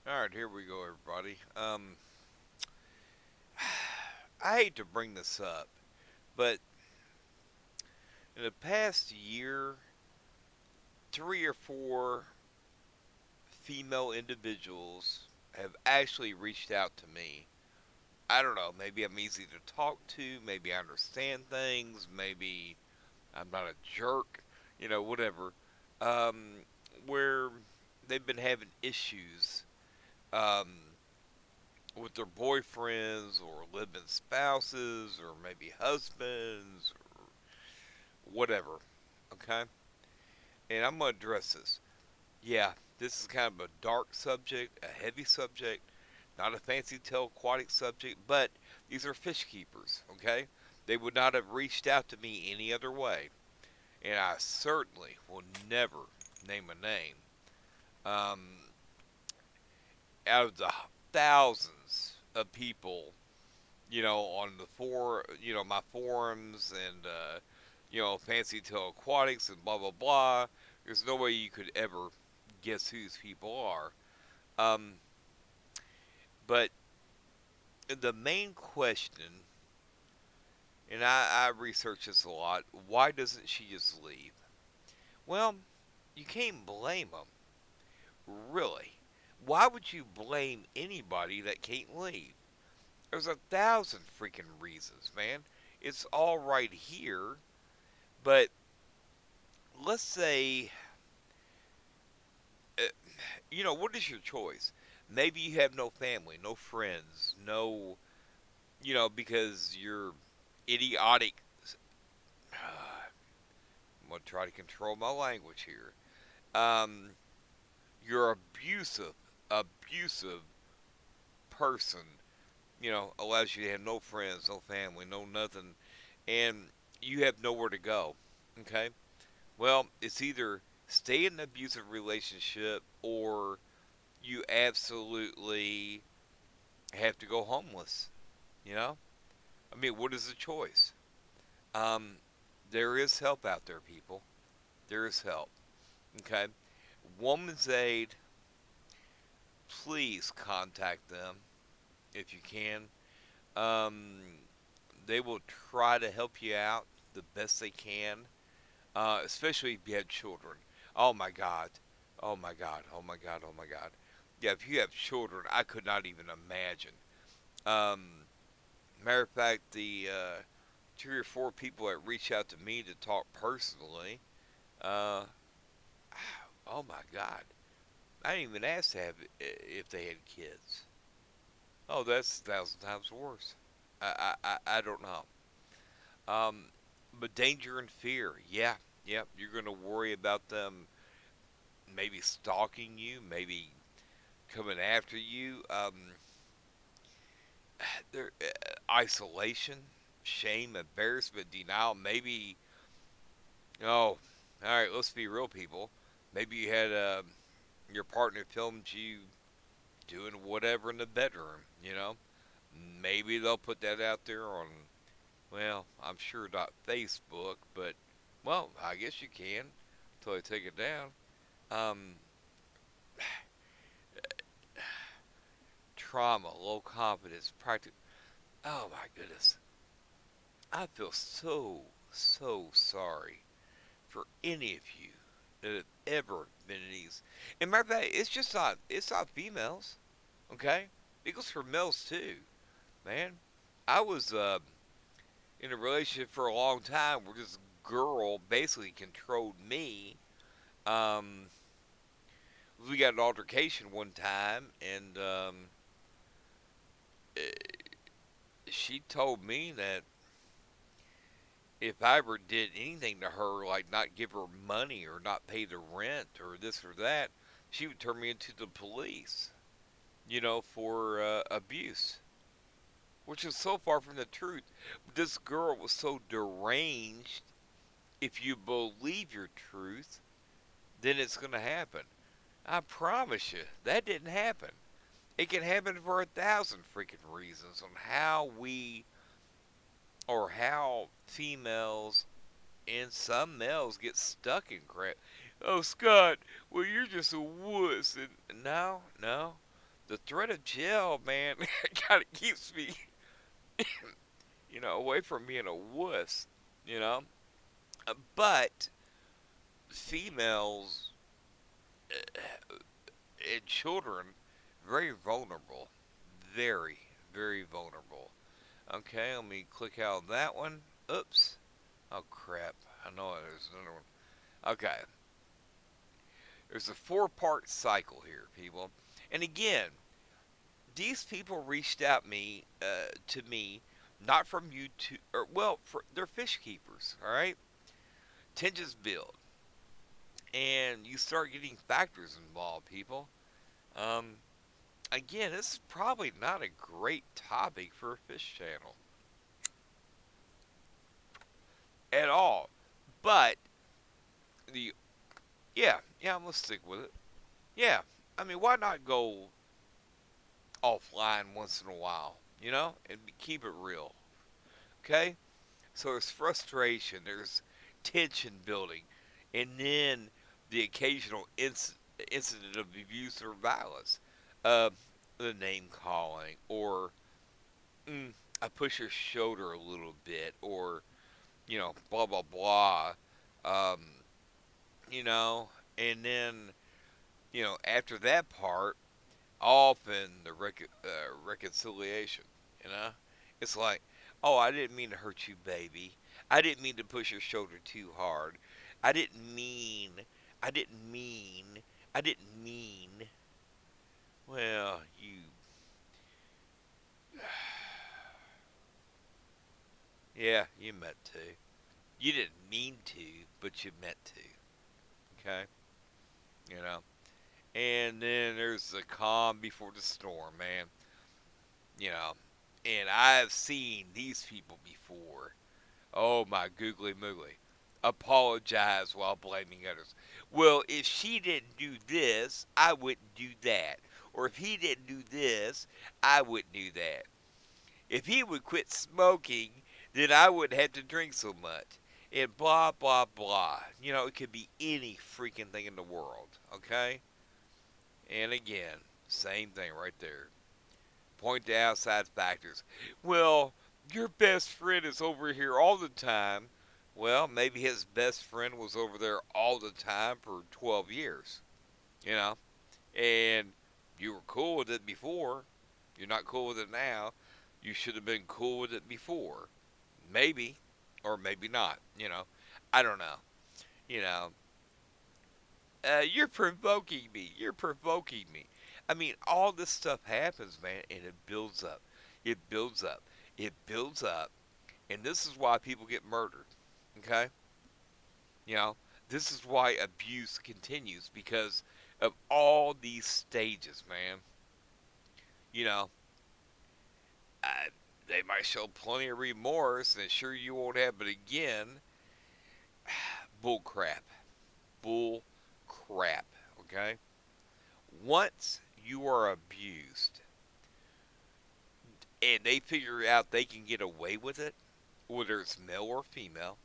All right, here we go, everybody. I hate to bring this up, but in the past year, three or four female individuals have actually reached out to me. I don't know, maybe I'm easy to talk to, maybe I understand things, maybe I'm not a jerk, whatever. Um, where they've been having issues um, with their boyfriends or living spouses or maybe husbands or whatever. Okay? And I'm going to address this. Yeah, this is kind of a dark subject, a heavy subject, not a fancy tail aquatic subject, but these are fish keepers. Okay? They would not have reached out to me any other way. And I certainly will never name a name. Um, Out of the thousands of people on my forums and Fancytailaquatics and blah blah blah. There's no way you could ever guess who these people are. Um, but the main question, and I research this a lot, why doesn't she just leave? Well, you can't blame them, really. Why would you blame anybody that can't leave? There's a thousand freaking reasons, man. It's all right here, but let's say, uh, what is your choice? Maybe you have no family, no friends, no, because you're idiotic. I'm going to try to control my language here. Um, you're abusive person, allows you to have no friends, no family, no nothing, and you have nowhere to go. Okay? Well, it's either stay in an abusive relationship or you absolutely have to go homeless. You know? I mean, what is the choice? Um, there is help out there, people. There is help. Okay? Woman's Aid, please contact them if you can. Um, they will try to help you out the best they can, especially if you have children. Oh my God. Oh my God. Oh my God. Oh my God. Yeah, if you have children, I could not even imagine. Um, Matter of fact, the three or four people that reach out to me to talk personally, uh, oh my God, I didn't even ask to have if they had kids. Oh, that's 1,000 times worse. I don't know. Um, but danger and fear, yeah, yeah, you're gonna worry about them maybe stalking you, maybe coming after you. There, isolation, shame, embarrassment, denial. Maybe, oh, all right. Let's be real, people. Maybe you had your partner filmed you doing whatever in the bedroom. Maybe they'll put that out there on. Well, I'm sure not Facebook, but well, I guess you can until they take it down. Um, Trauma, low confidence, practice. Oh my goodness, I feel so sorry for any of you that have ever been in these. And matter of fact, it's not females, okay? It goes for males too, man. I was in a relationship for a long time where this girl basically controlled me. Um, we got an altercation one time, and eh, she told me that if I ever did anything to her, like not give her money or not pay the rent or this or that, she would turn me into the police, for abuse, which is so far from the truth. But this girl was so deranged. If you believe your truth, then it's going to happen. I promise you, that didn't happen. It can happen for 1,000 freaking reasons on how females and some males get stuck in crap. Oh, Scott, well, you're just a wuss. And no, no. the threat of jail, man, kind of keeps me, away from being a wuss, you know. But females and children, very vulnerable, very, very vulnerable. Okay, let me click out that one. Oops. Oh crap! I know there's another one. Okay, there's a four-part cycle here, people. And again, these people reached out to me, not from YouTube, or well, they're fish keepers. All right, tensions build, and you start getting factors involved, people. Um, Again, this is probably not a great topic for a fish channel at all. But the yeah, I'm gonna stick with it. Yeah, I mean, why not go offline once in a while, and keep it real, okay? So there's frustration, there's tension building, and then the occasional incident of abuse or violence, uh, the name calling, or mm, I push her shoulder a little bit, or blah blah blah, um, you know, and then after that part, often the reconciliation. You know, it's like, oh, I didn't mean to hurt you, baby. I didn't mean to push your shoulder too hard. I didn't mean. I didn't mean. I didn't mean. Well, you. Yeah, you meant to. You didn't mean to, but you meant to. Okay, you know. And then there's the calm before the storm, man. You know, and I've seen these people before. Oh my googly moogly. Apologize while blaming others. Well, if she didn't do this, I wouldn't do that. Or if he didn't do this, I wouldn't do that. If he would quit smoking, then I wouldn't have to drink so much. And blah, blah, blah. It could be any freaking thing in the world. Okay? And again, same thing right there. Point to outside factors. Well, your best friend is over here all the time. Well, maybe his best friend was over there all the time for 12 years, you know, and you were cool with it before. You're not cool with it now. You should have been cool with it before. Maybe, or maybe not, I don't know. You know, you're provoking me. You're provoking me. I mean, all this stuff happens, man, and it builds up. It builds up. It builds up. And this is why people get murdered. Okay? You know, this is why abuse continues because of all these stages, man. You know, they might show plenty of remorse, and sure you won't have, but again, bull crap. Bull crap. Okay? Once you are abused and they figure out they can get away with it, whether it's male or female,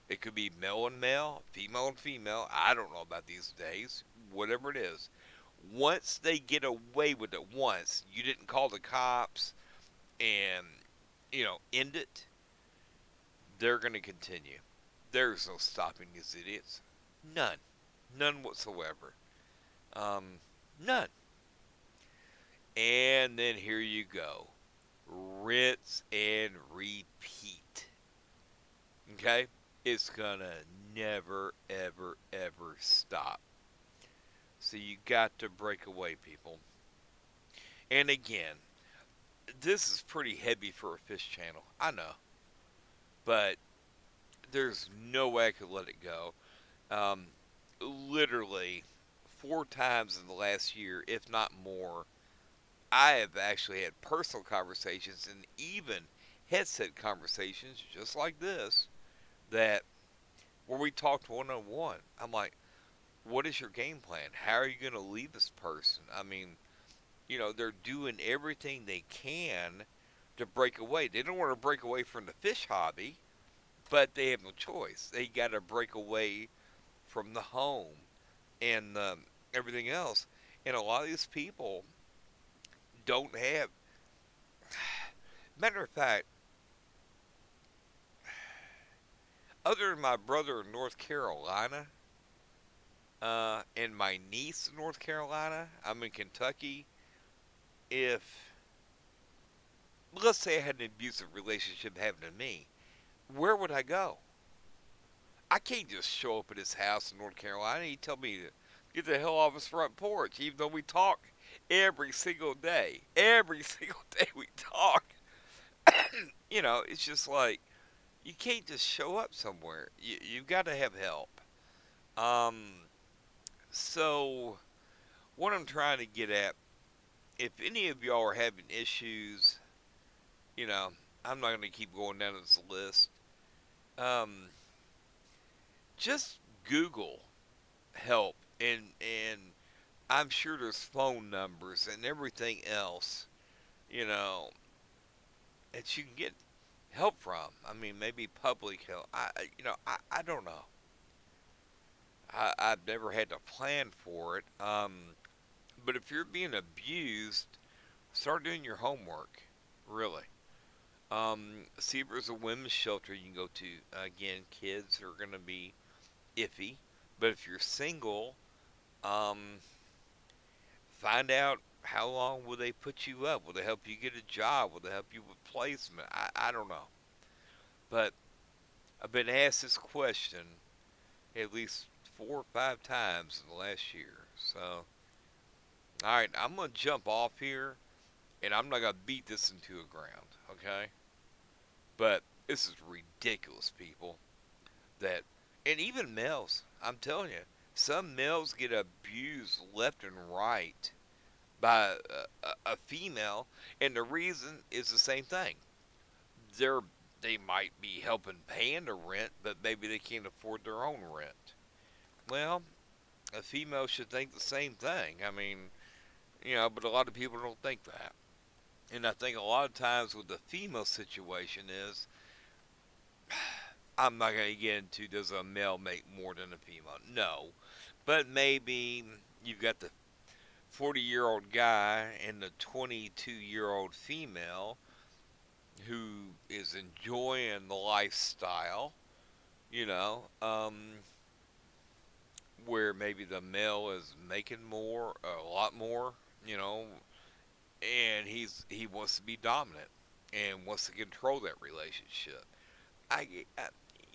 it could be male and male, female and female, I don't know about these days, whatever it is. Once they get away with it once, you didn't call the cops and, end it, they're going to continue. There's no stopping these idiots. None. None whatsoever. None. And then here you go. Rinse and repeat. Okay? It's gonna never, ever, ever stop. So you got to break away, people. And again, this is pretty heavy for a fish channel. I know. But there's no way I could let it go. Um, Literally, 4 times in the last year, if not more, I have actually had personal conversations and even headset conversations just like this that where we talked one on one. I'm like, what is your game plan? How are you going to leave this person? I mean, they're doing everything they can to break away. They don't want to break away from the fish hobby, but they have no choice. They got to break away from the home and everything else. And a lot of these people, don't have. Matter of fact, other than my brother in North Carolina, and my niece in North Carolina, I'm in Kentucky. If, let's say I had an abusive relationship happening to me, where would I go? I can't just show up at his house in North Carolina. He tell me to get the hell off his front porch, even though we talk every single day. Every single day we talk. It's just like you can't just show up somewhere. You've got to have help. Um, so what I'm trying to get at, if any of y'all are having issues, you know, I'm not going to keep going down this list. Um, just Google help, and I'm sure there's phone numbers and everything else, you know, that you can get help from. I mean, maybe public help. I don't know. I've never had to plan for it. But if you're being abused, start doing your homework. Really. See if there's a women's shelter you can go to. Again, kids are going to be iffy. But if you're single, um, find out how long will they put you up. Will they help you get a job? Will they help you with placement? I don't know. But I've been asked this question at least 4 or 5 times in the last year. So, all right, I'm going to jump off here and I'm not going to beat this into the ground, okay? But this is ridiculous, people. That, and even males, I'm telling you, some males get abused left and right by a female, and the reason is the same thing. They're they might be helping paying the rent, but maybe they can't afford their own rent. Well, a female should think the same thing. I mean, but a lot of people don't think that. And I think a lot of times with the female situation is, I'm not going to get into does a male make more than a female? No. But maybe you've got the 40-year-old guy and the 22-year-old female who is enjoying the lifestyle, you know, where maybe the male is making more, a lot more, you know, and he wants to be dominant and wants to control that relationship. I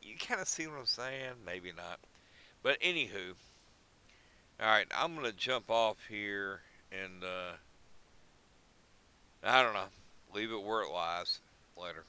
you kind of see what I'm saying? Maybe not. But anywho, all right, I'm gonna jump off here and I don't know, leave it where it lies. Later.